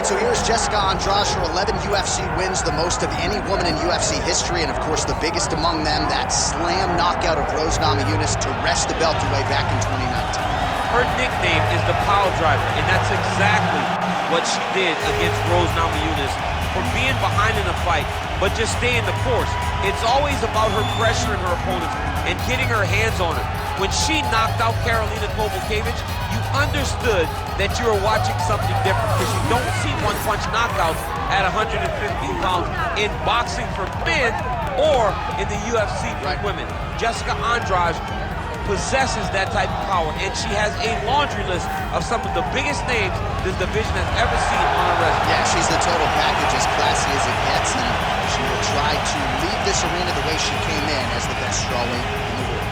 right, so here's Jessica Andrade. Her 11 UFC wins, the most of any woman in UFC history, and of course the biggest among them, that slam knockout of Rose Namajunas to wrest the belt away back in 2019. Her nickname is the Pile Driver, and that's exactly what she did against Rose Namajunas, for being behind in a fight, but just staying the course. It's always about her pressuring her opponents and getting her hands on her. When she knocked out Karolina Kowalkiewicz, you understood that you were watching something different, because you don't see one-punch knockouts at 150 pounds in boxing for men or in the UFC for women. Jessica Andrade possesses that type of power, and she has a laundry list of some of the biggest names this division has ever seen on a resume. Yeah, she's the total package, as classy as it gets, and she will try to leave this arena the way she came in, as the best strawweight in the world.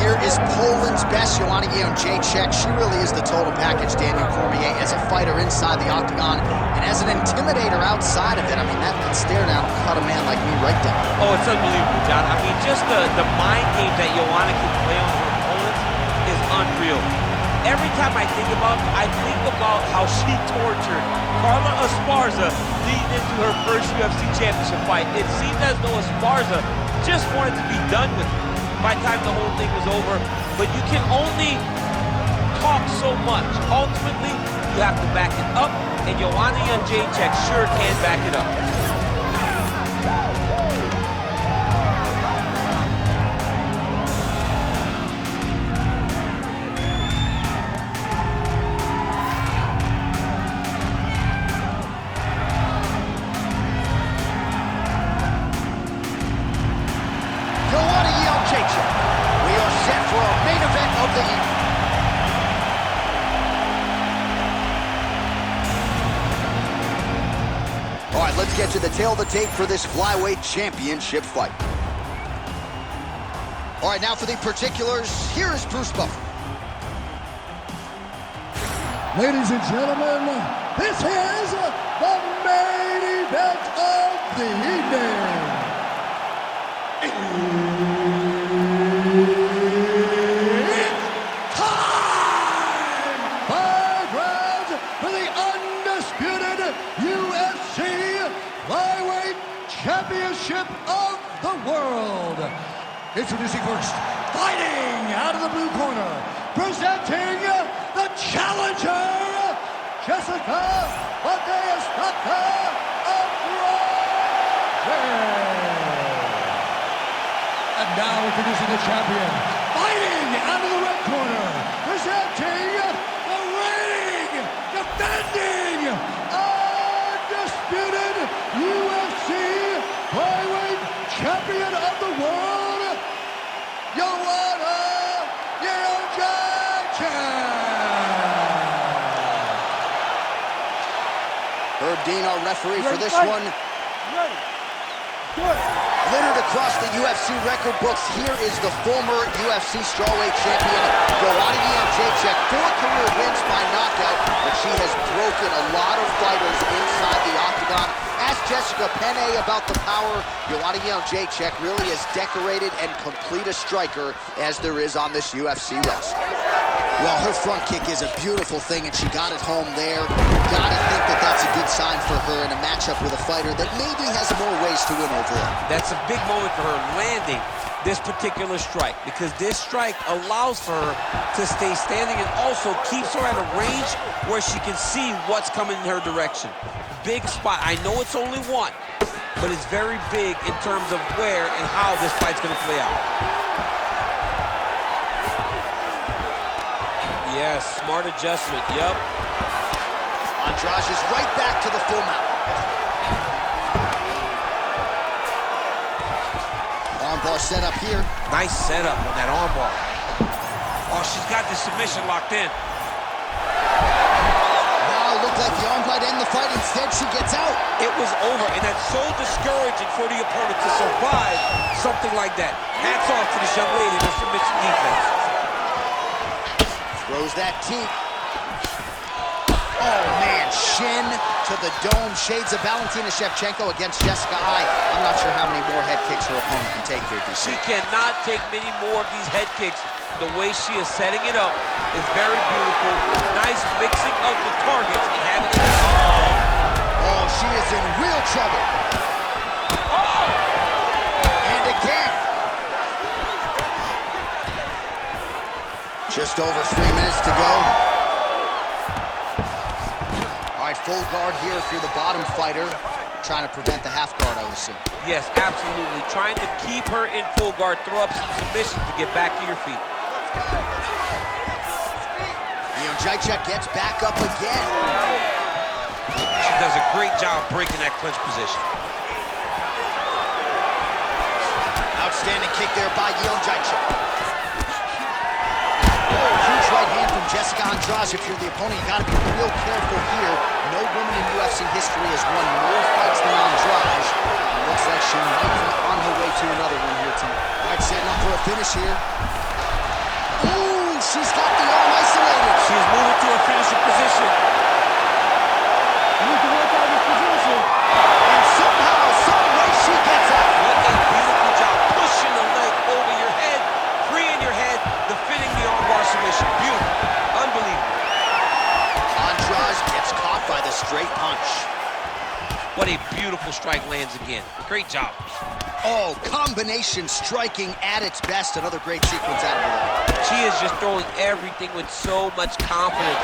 Here is Poland's best, Joanna Jedrzejczyk. She really is the total package, Daniel Cormier, as a fighter inside the octagon and as an intimidator outside of it. I mean, that stare down will cut a man like me right down. Oh, it's unbelievable, John. I mean, just the mind game that Joanna can play on her opponents is unreal. Every time I think about how she tortured Carla Esparza leading into her first UFC championship fight. It seemed as though Esparza just wanted to be done with it by the time the whole thing was over. But you can only talk so much. Ultimately, you have to back it up, and Joanna Jedrzejczyk sure can back it up. We are set for our main event of the evening. All right, let's get to the tail of the tape for this Flyweight Championship fight. All right, now for the particulars, here is Bruce Buffer. Ladies and gentlemen, this is the main event of the evening. Flyweight Championship of the World. Introducing first, fighting out of the blue corner, presenting the challenger, Jessica Andrade. And now introducing the champion, fighting out of the red corner, presenting the reigning, defending, undisputed UFC Flyweight Champion of the World, Joanna Jedrzejczyk. Herb Dean, our referee for this one. Littered across the UFC record books, here is the former UFC strawweight champion, Joanna Jedrzejczyk. 4 career wins by knockout, but she has broken a lot of fighters inside the octagon. Ask Jessica Penne about the power. Joanna Jedrzejczyk really as decorated and complete a striker as there is on this UFC roster. Well, her front kick is a beautiful thing, and she got it home there. Gotta think that that's a good sign for her in a matchup with a fighter that maybe has more ways to win overall. That's a big moment for her, landing this particular strike, because this strike allows for her to stay standing and also keeps her at a range where she can see what's coming in her direction. Big spot. I know it's only one, but it's very big in terms of where and how this fight's going to play out. Yes, smart adjustment, yep. Andrade is right back to the full mount. Armbar set up here. Nice setup on that armbar. Oh, she's got the submission locked in. Wow, looked like the arm might end the fight. Instead, she gets out. It was over, and that's so discouraging for the opponent to survive something like that. Hats off to this young lady in her submission defense. Throws that teep. Oh, man, Shin to the dome. Shades of Valentina Shevchenko against Jessica Eye. I'm not sure how many more head kicks her opponent can take here, DC. She cannot take many more of these head kicks. The way she is setting it up is very beautiful. Nice mixing of the targets and having it. Oh, she is in real trouble. Oh! And again. Just over 3 minutes to go. All right, full guard here if you're the bottom fighter. Trying to prevent the half guard, I would assume. Yes, absolutely. Trying to keep her in full guard, throw up some submissions to get back to your feet. Jedrzejczyk gets back up again. She does a great job breaking that clinch position. Outstanding kick there by Jedrzejczyk. Oh, huge right hand from Jessica Andrade. If you're the opponent, you gotta be real careful here. No woman in UFC history has won more fights than Andrade. It looks like she might be on her way to another one here tonight. All right, setting up for a finish here. Ooh, she's got the arm isolated. She's moving to a finishing position. You need to work out this position. And somehow, some way she gets out. What a beautiful job, pushing the leg over your head, freeing your head, defending the armbar submission. Beautiful, unbelievable. Andrade gets caught by the straight punch. What a beautiful strike lands again. Great job. Oh, combination striking at its best. Another great sequence out of her. She is just throwing everything with so much confidence.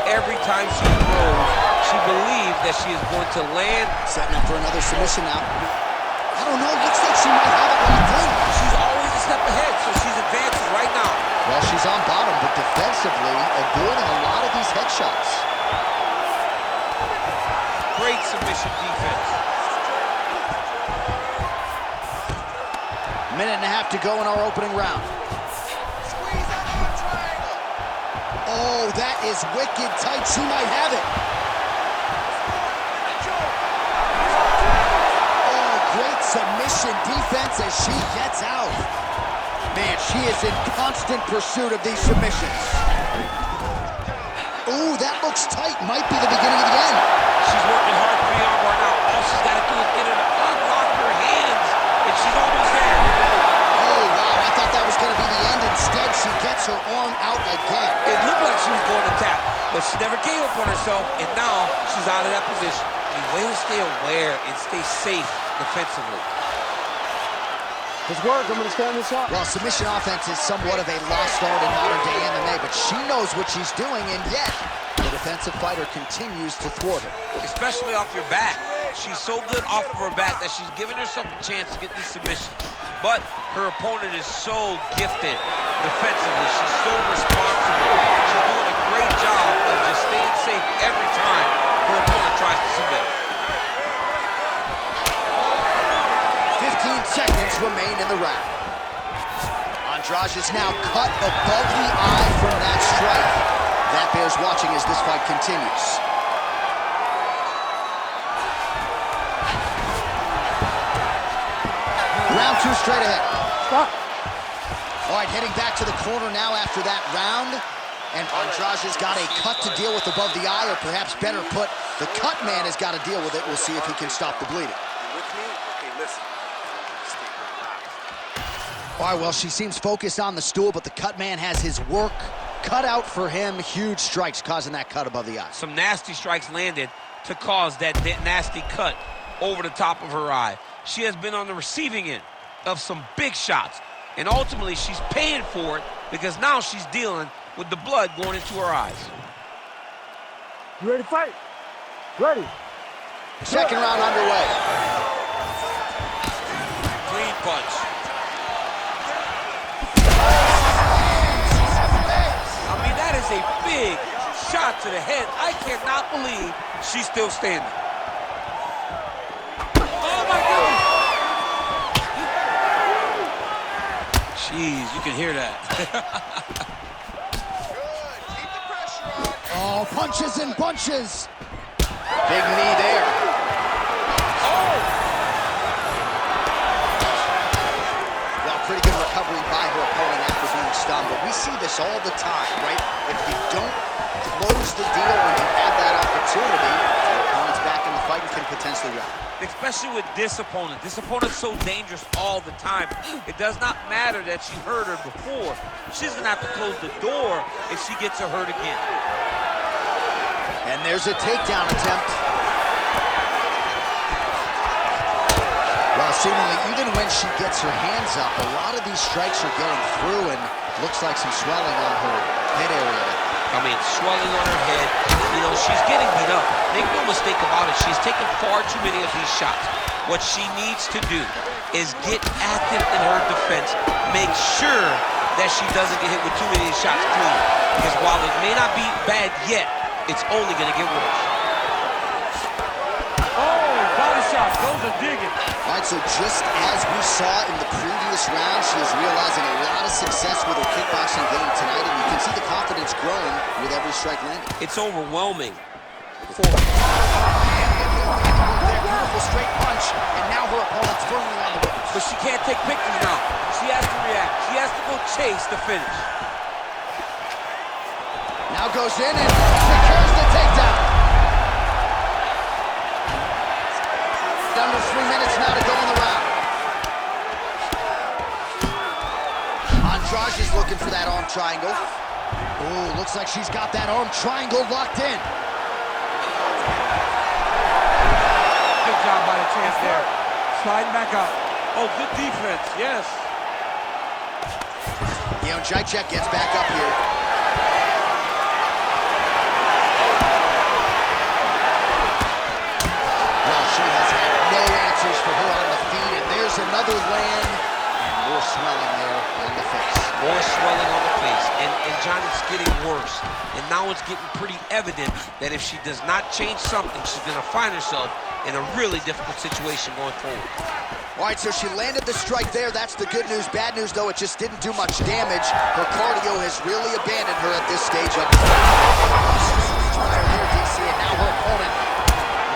Every time she throws, she believes that she is going to land. Setting up for another submission now. I don't know, looks like she might have it locked in. She's always a step ahead, so she's advancing right now. Well, she's on bottom, but defensively avoiding a lot of these headshots. Great submission defense. Minute and a half to go in our opening round. Oh, that is wicked tight. She might have it. Oh, great submission defense as she gets out. Man, she is in constant pursuit of these submissions. Ooh, that looks tight. Might be the beginning of the end. She's working hard for the armbar now. All she's got to do is get her to unlock her hands, and she's almost there. Oh, wow, I thought that was going to be the end. Instead, she gets her arm out again. It looked like she was going to tap, but she never gave up on herself, and now she's out of that position. The way to stay aware and stay safe defensively. Let's work. I'm going to stand this up. Well, submission offense is somewhat of a lost art in modern-day MMA, but she knows what she's doing, and yet the defensive fighter continues to thwart her. Especially off your back. She's so good off of her back that she's giving herself a chance to get these submissions. But her opponent is so gifted defensively. She's so responsible. She's doing a great job of just staying safe every time her opponent tries to submit. 15 seconds remain in the round. Andrade is now cut above the eye from that strike. That bears watching as this fight continues. Round 2 straight ahead. Stop. All right, heading back to the corner now after that round. And Andrade's got a cut to deal with above the eye, or perhaps better put, the cut man has got to deal with it. We'll see if he can stop the bleeding. You with me? Okay, listen. Stay relaxed. All right, well, she seems focused on the stool, but the cut man has his work cut out for him. Huge strikes causing that cut above the eye. Some nasty strikes landed to cause that nasty cut over the top of her eye. She has been on the receiving end of some big shots, and ultimately she's paying for it because now she's dealing with the blood going into her eyes. You ready to fight? Ready. Second round underway. Clean punch. I mean, that is a big shot to the head. I cannot believe she's still standing. Oh my goodness! Jeez, you can hear that. Oh, punches and bunches. Big knee there. Oh! Well, pretty good recovery by her opponent after being stunned, but we see this all the time, right? If you don't close the deal when you have that opportunity, intensely rapid. Especially with this opponent. This opponent's so dangerous all the time. It does not matter that she hurt her before. She's gonna have to close the door if she gets her hurt again. And there's a takedown attempt. Well, seemingly, even when she gets her hands up, a lot of these strikes are getting through, and looks like some swelling on her head area. I mean, swelling on her head. You know, she's getting beat up. Make no mistake about it. She's taken far too many of these shots. What she needs to do is get active in her defense. Make sure that she doesn't get hit with too many of these shots clean. Because while it may not be bad yet, it's only going to get worse. Oh, body shot. Goes a digging. All right, so just as we saw in the previous round, she is realizing a lot of success with her kickboxing game tonight, and you can see the confidence growing with every strike landed. It's overwhelming. Beautiful straight punch, and now her opponent's firmly on the ropes. But she can't take pictures now. She has to react. She has to go chase the finish. Now goes in and secures the takedown. Under 3 minutes now to go in the round. Andrade is looking for that arm triangle. Oh, looks like she's got that arm triangle locked in. Good job by the chance there. Sliding back up. Oh, good defense, yes. Jedrzejczyk gets back up here. Well, she has had no answers for her on the feet, and there's another land, and more swelling there on the face. More swelling on the face, and Johnny's getting worse. And now it's getting pretty evident that if she does not change something, she's gonna find herself in a really difficult situation going forward. All right, so she landed the strike there. That's the good news. Bad news, though, it just didn't do much damage. Her cardio has really abandoned her at this stage of the fight. Here, DC, and now her opponent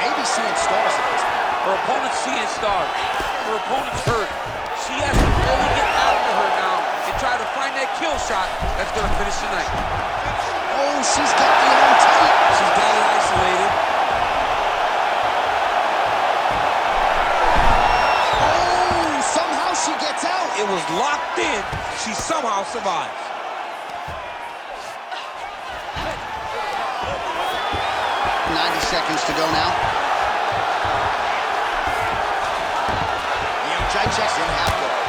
may be seeing stars at this point. Her opponent's seeing stars. Her opponent's hurt. She has to really get after her now and try to find that kill shot that's gonna finish the night. Oh, she's got the arm tight. She's got it isolated. She gets out. It was locked in. She somehow survives. 90 seconds to go now. Jedrzejczyk's in half guard.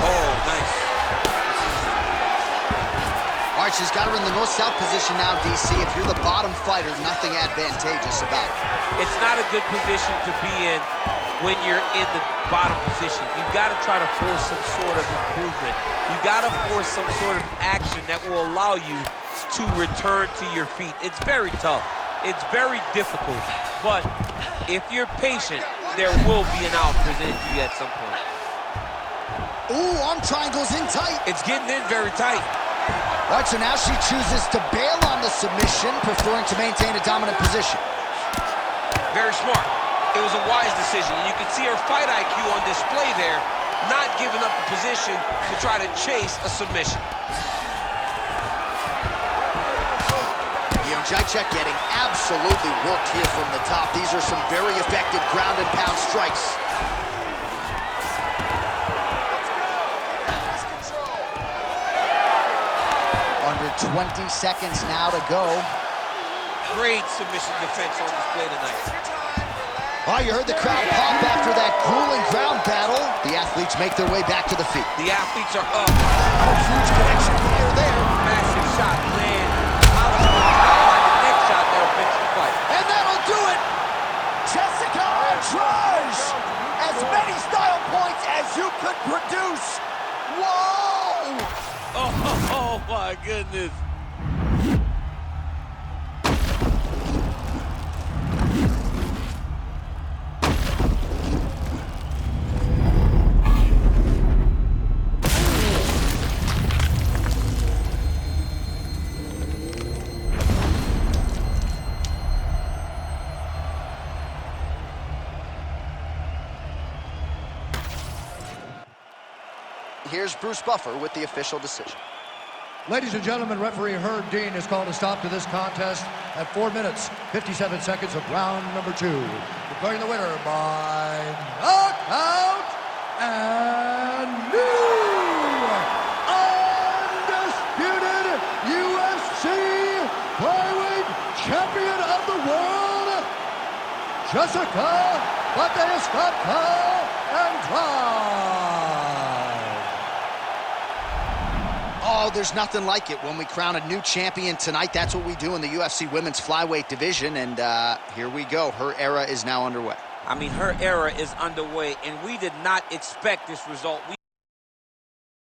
Oh, nice. All right, she's got her in the north-south position now, DC. If you're the bottom fighter, nothing advantageous about it. It's not a good position to be in when you're in the bottom position. You've got to try to force some sort of improvement. You've got to force some sort of action that will allow you to return to your feet. It's very tough. It's very difficult. But if you're patient, there will be an out presented to you at some point. Ooh, arm triangle's in tight. It's getting in very tight. All right, so now she chooses to bail on the submission, preferring to maintain a dominant position. Very smart. It was a wise decision. And you can see her fight IQ on display there, not giving up the position to try to chase a submission. Jedrzejczyk getting absolutely worked here from the top. These are some very effective ground and pound strikes. Under 20 seconds now to go. Great submission defense on display tonight. Oh, you heard the crowd pop after that grueling ground battle. The athletes make their way back to the feet. The athletes are up. A huge connection there. Massive shot land. How does she find the next shot that'll finish the fight? And that'll do it. Jessica Andrade. As many style points as you could produce. Whoa! Oh my goodness. Here's Bruce Buffer with the official decision. Ladies and gentlemen, referee Herb Dean has called a stop to this contest at 4 minutes, 57 seconds of round number 2. Declaring the winner by knockout and new undisputed UFC Flyweight Champion of the World, Jessica Andrade. Oh, there's nothing like it when we crown a new champion tonight. That's what we do in the UFC Women's Flyweight division, and here we go. Her era is now underway. I mean, her era is underway, and we did not expect this result.